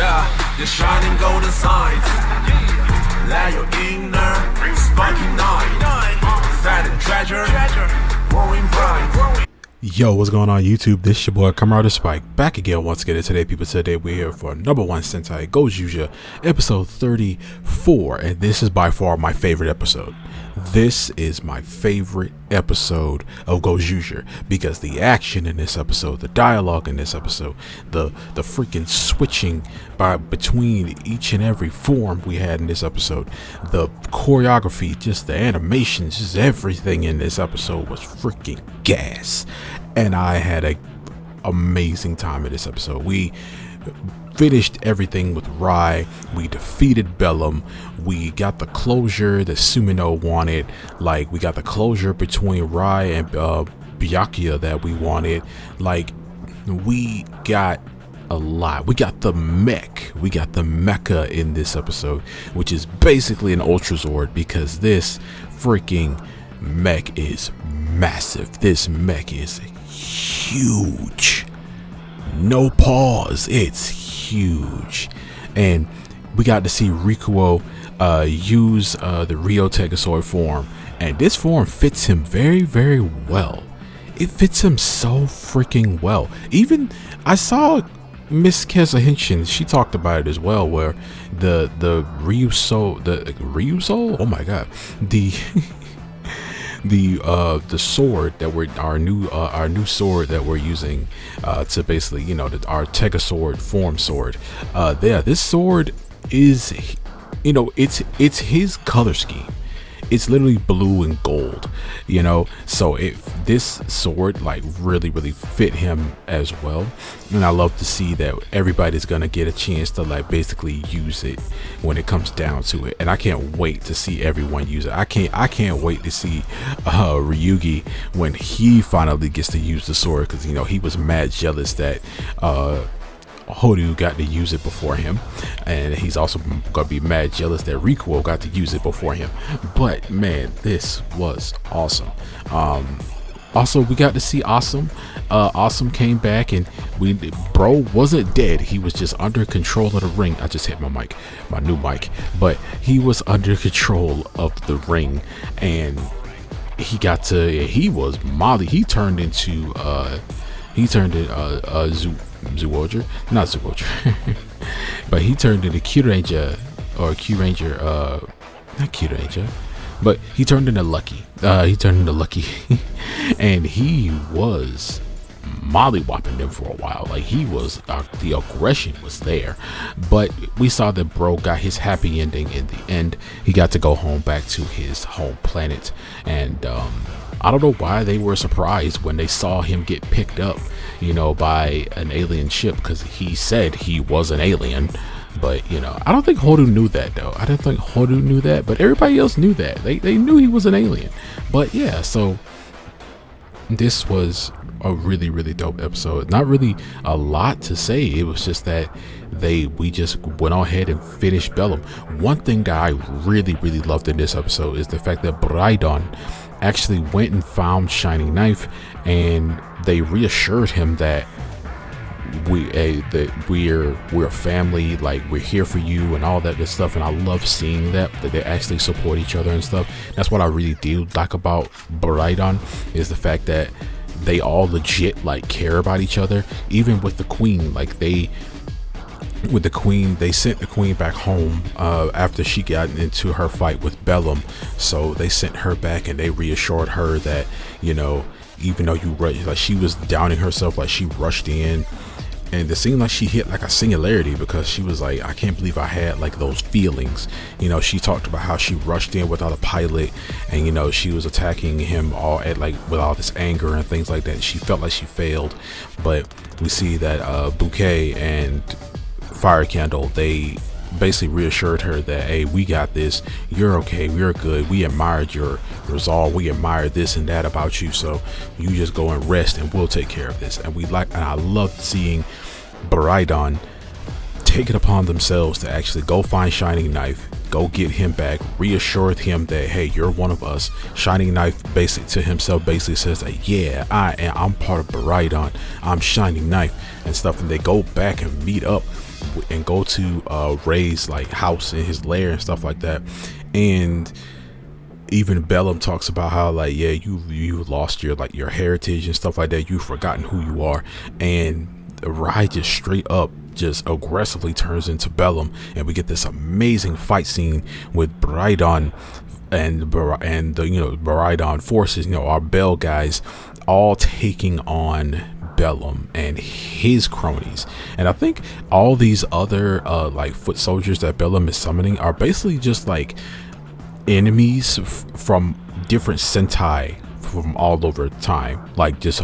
Yeah, the shining golden signs. Let your inner sparking night. Fat treasure, growing bright. Yo, what's going on YouTube? This your boy Kamen Spike back again once again. And today, people, today we're here for #1 Sentai Gozyuger episode 34, and this is by far my favorite episode. This is my favorite episode of Gozyuger because the action in this episode, the dialogue in this episode, the freaking switching between each and every form we had in this episode, the choreography, just the animations, just everything in this episode was freaking gas. And I had a amazing time in this episode. We finished everything with Rai. We defeated Bellum. We got the closure that Sumino wanted. Like, we got the closure between Rai and Byakuya that we wanted. Like, we got a lot. We got the mech. We got the mecha in this episode, which is basically an Ultra Zord because this freaking mech is massive. This mech is huge. No pause. It's huge. And we got to see Rikuo use the Ryo Tegasword form, and this form fits him very, very well. It fits him so freaking well. Even I saw Miss Keza, she talked about it as well, where the Ryuso, oh my god, the sword that we're our new sword that we're using to basically, you know, our Tegasword form sword. This sword is, you know, it's his color scheme. It's literally blue and gold, you know, so this sword like really fit him as well. And I love to see that everybody's gonna get a chance to like basically use it when it comes down to it. And I can't wait to see everyone use it. I can't wait to see Ryugi when he finally gets to use the sword, because, you know, he was mad jealous that Horu got to use it before him, and he's also gonna be mad jealous that Rikuo got to use it before him. But man, this was awesome. Also, we got to see Awesome. Awesome came back, and bro wasn't dead. He was just under control of the ring. I just hit my new mic, but he was under control of the ring, and he was Molly. He turned into Zyuohger, not Zyuohger, but he turned into Q-Ranger, not Q-Ranger, but he turned into Lucky. And he was molly-whopping them for a while. Like, he was, the aggression was there, but we saw that bro got his happy ending in the end. He got to go home back to his home planet, and I don't know why they were surprised when they saw him get picked up, you know, by an alien ship, because he said he was an alien. But, you know, I don't think Horu knew that, though. I don't think Horu knew that, but everybody else knew that. They knew he was an alien. But yeah, so this was a really dope episode. Not really a lot to say. It was just that we just went on ahead and finished Bellum. One thing that I really loved in this episode is the fact that Braidon actually went and found Shining Knife, and they reassured him that we're a family, like, we're here for you and all that good stuff. And I love seeing that they actually support each other and stuff. That's what I really do like about Braidon, is the fact that they all legit like care about each other. Even with the queen, like they sent the queen back home after she got into her fight with Bellum. So they sent her back, and they reassured her that, you know, even though like she was downing herself, like she rushed in, and it seemed like she hit like a singularity, because she was like, I can't believe I had like those feelings. You know, she talked about how she rushed in without a pilot, and, you know, she was attacking him all at like with all this anger and things like that. She felt like she failed. But we see that Bouquet and Fire Candle, they basically reassured her that, hey, we got this, you're okay, we're good, we admired your resolve, we admired this and that about you, so you just go and rest and we'll take care of this. And I loved seeing Braidon take it upon themselves to actually go find Shining Knife, go get him back, reassured him that, hey, you're one of us. Shining Knife basically to himself basically says that, yeah, I'm part of Braidon, I'm Shining Knife and stuff. And they go back and meet up and go to Ray's like house in his lair and stuff like that. And even Bellum talks about how like, yeah, you lost your like your heritage and stuff like that. You've forgotten who you are. And Rai just straight up just aggressively turns into Bellum, and we get this amazing fight scene with Braidon and the Braidon forces, our Bell guys, all taking on Bellum and his cronies. And I think all these other like foot soldiers that Bellum is summoning are basically just like enemies from different Sentai from all over time, like just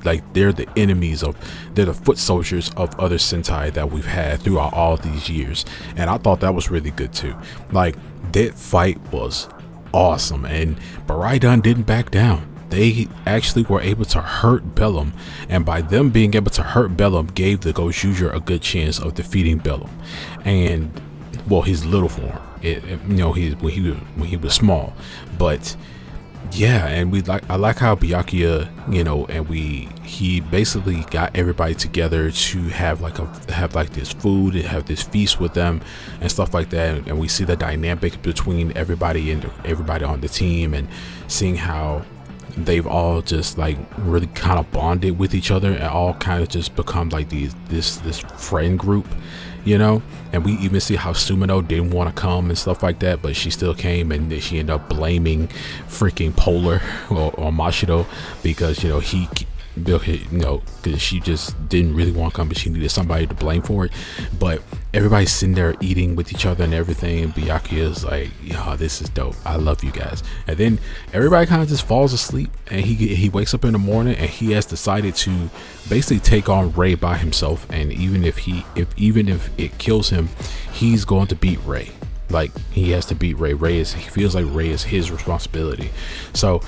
like they're the foot soldiers of other Sentai that we've had throughout all these years. And I thought that was really good too. Like, that fight was awesome, and Braidon didn't back down. They actually were able to hurt Bellum, and by them being able to hurt Bellum gave the Gozyuger a good chance of defeating Bellum. And well, his little form, when he was small. But yeah, and I like how Byakuya, and he basically got everybody together to have this food and have this feast with them and stuff like that. And we see the dynamic between everybody and everybody on the team, and seeing how they've all just like really kind of bonded with each other and all kind of just become like this friend group. And we even see how Sumino didn't want to come and stuff like that, but she still came, and she ended up blaming freaking Polar or Mashido because because she just didn't really want to come, but she needed somebody to blame for it. But everybody's sitting there eating with each other and everything, and Byakuya is like, this is dope, I love you guys. And then everybody kind of just falls asleep, and he wakes up in the morning, and he has decided to basically take on Ray by himself. And even if it kills him, he's going to beat Ray. Like, he has to beat Ray. He feels like Ray is his responsibility. So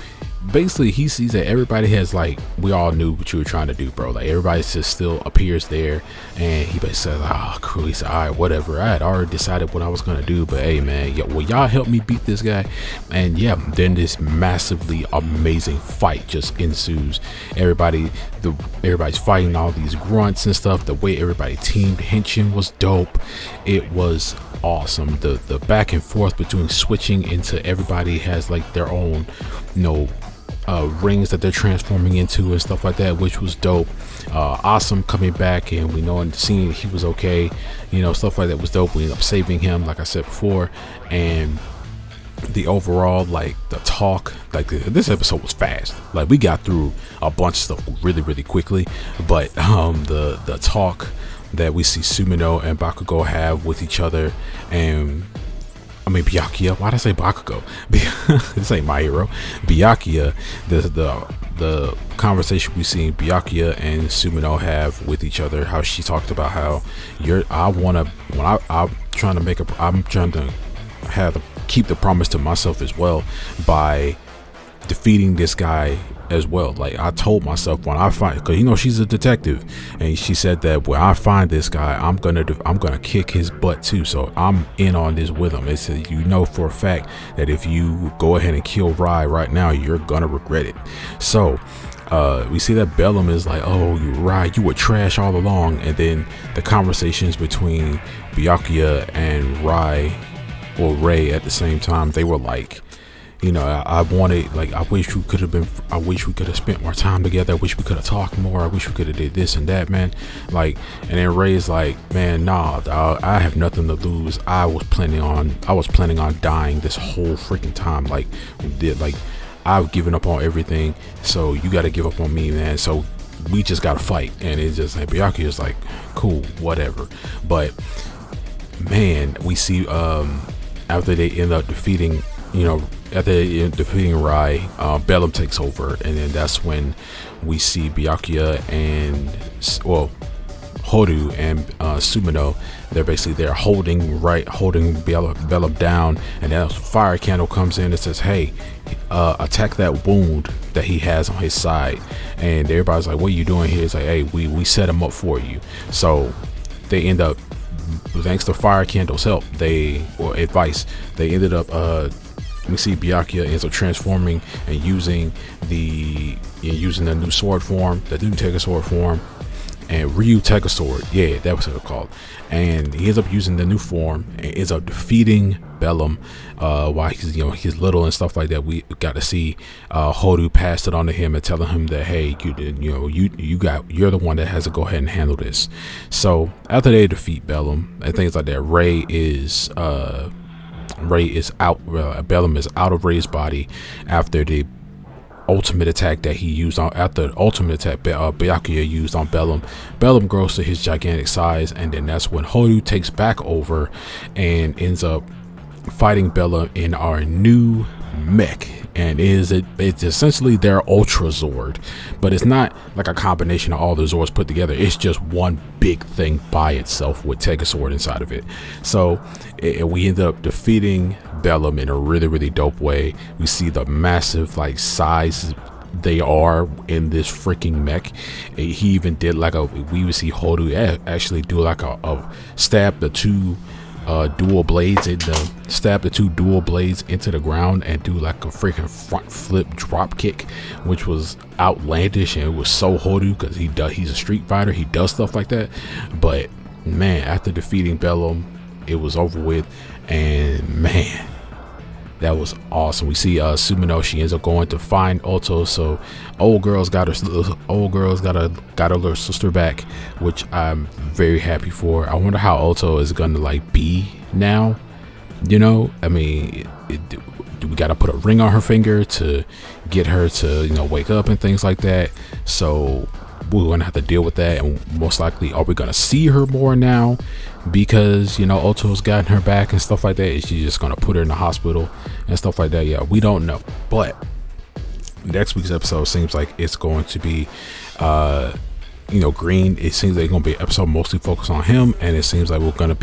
basically, he sees that everybody has, like, we all knew what you were trying to do, bro. Like, everybody just still appears there, and he basically says, cool. He said, all right, whatever. I had already decided what I was gonna do, but hey, man, will y'all help me beat this guy? And yeah, then this massively amazing fight just ensues. Everybody's fighting all these grunts and stuff. The way everybody teamed Henshin was dope. It was awesome. The back and forth between switching into everybody has like their own rings that they're transforming into and stuff like that, which was dope. Awesome coming back, and we know in the scene he was okay, stuff like that was dope. We ended up saving him, like I said before. And the overall, like, the talk, like, this episode was fast. Like, we got through a bunch of stuff really, really quickly. But the talk that we see Sumino and Bakugo have with each other, and Byakuya. Why did I say Bakugo? This ain't my hero. Byakuya. The conversation we see Byakuya and Sumino have with each other. How she talked about how I'm trying to keep the promise to myself as well by defeating this guy as well. Like, I told myself when I find, because she's a detective, and she said that when I find this guy, I'm gonna kick his butt too. So I'm in on this with him. It said, for a fact that if you go ahead and kill Rai right now, you're gonna regret it. So we see that Bellum is like, oh, Rai, you were trash all along. And then the conversations between Byakuya and Rai at the same time, they were like, I wish we could have spent more time together. I wish we could have talked more. I wish we could have did this and that, man. Like, and then Ray's like, man, nah, dog, I have nothing to lose. I was planning on dying this whole freaking time. Like, I've given up on everything, so you got to give up on me, man. So we just got to fight. And it's just like, Byakuya's like, cool, whatever. But man, we see after they end up defeating Rai, Bellum takes over, and then that's when we see Byakuya and Horu and Sumino. They're holding Bellum down, and then a fire candle comes in and says, hey, attack that wound that he has on his side. And everybody's like, what are you doing here? It's like, hey, we set him up for you. So they end up, thanks to fire candle's help, advice, they ended up we see Byakuya ends up transforming and using the new sword form, the new Tekken sword form, and Ryu Teka Sword. Yeah, that was what it was called. And he ends up using the new form and ends up defeating Bellum. While he's little and stuff like that, we got to see Hodu pass it on to him and telling him that, hey, you're the one that has to go ahead and handle this. So after they defeat Bellum and things like that, Ray is out. Bellum is out of Ray's body after the ultimate attack that he used on Byakuya used on Bellum. Bellum grows to his gigantic size, and then that's when Hodu takes back over and ends up fighting Bellum in our new mech. And it's essentially their Ultra Zord, but it's not like a combination of all the Zords put together. It's just one big thing by itself with Teka Sword inside of it. So we end up defeating Bellum in a really, really dope way. We see the massive like size they are in this freaking mech. He even did like we would see Hodu actually do like a stab the two dual blades stab the two dual blades into the ground and do like a freaking front flip drop kick, which was outlandish, and it was so Hodu because he's a street fighter. He does stuff like that. But man, after defeating Bellum, it was over with, and man, that was awesome. We see Sumino, she ends up going to find Oto. So old girl's got her little sister back, which I'm very happy for. I wonder how Oto is gonna like be now. I mean, do we gotta put a ring on her finger to get her to wake up and things like that? So we're gonna have to deal with that, and most likely are we gonna see her more now because Oto's gotten her back and stuff like that? Is she just gonna put her in the hospital and stuff like that? Yeah, we don't know. But next week's episode seems like it's going to be Green. It seems like it's gonna be an episode mostly focused on him, and it seems like we're gonna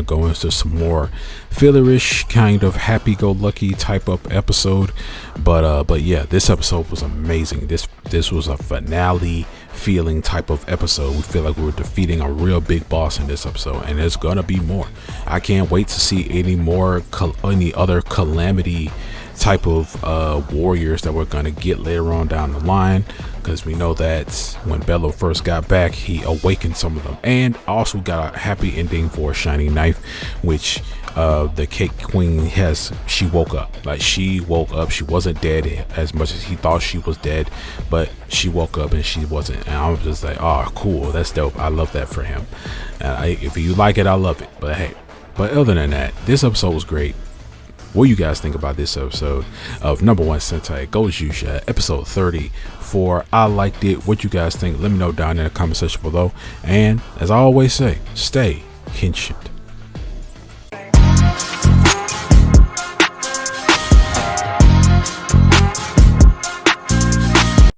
go into some more fillerish kind of happy-go-lucky type of episode. But yeah, this episode was amazing. This was a finale feeling type of episode. We feel like we were defeating a real big boss in this episode, and there's gonna be more. I can't wait to see any other calamity type of warriors that we're gonna get later on down the line, because we know that when Bello first got back, he awakened some of them. And also got a happy ending for Shining Knife, which the Cake Queen she woke up. She wasn't dead as much as he thought she was dead, but she woke up and she wasn't. And I was just like, oh cool, that's dope. I love that for him. If you like it, I love it. But other than that, this episode was great. What do you guys think about this episode of No.1 Sentai Gozyuger, episode 34? I liked it. What you guys think? Let me know down in the comment section below. And as I always say, stay Kenshin.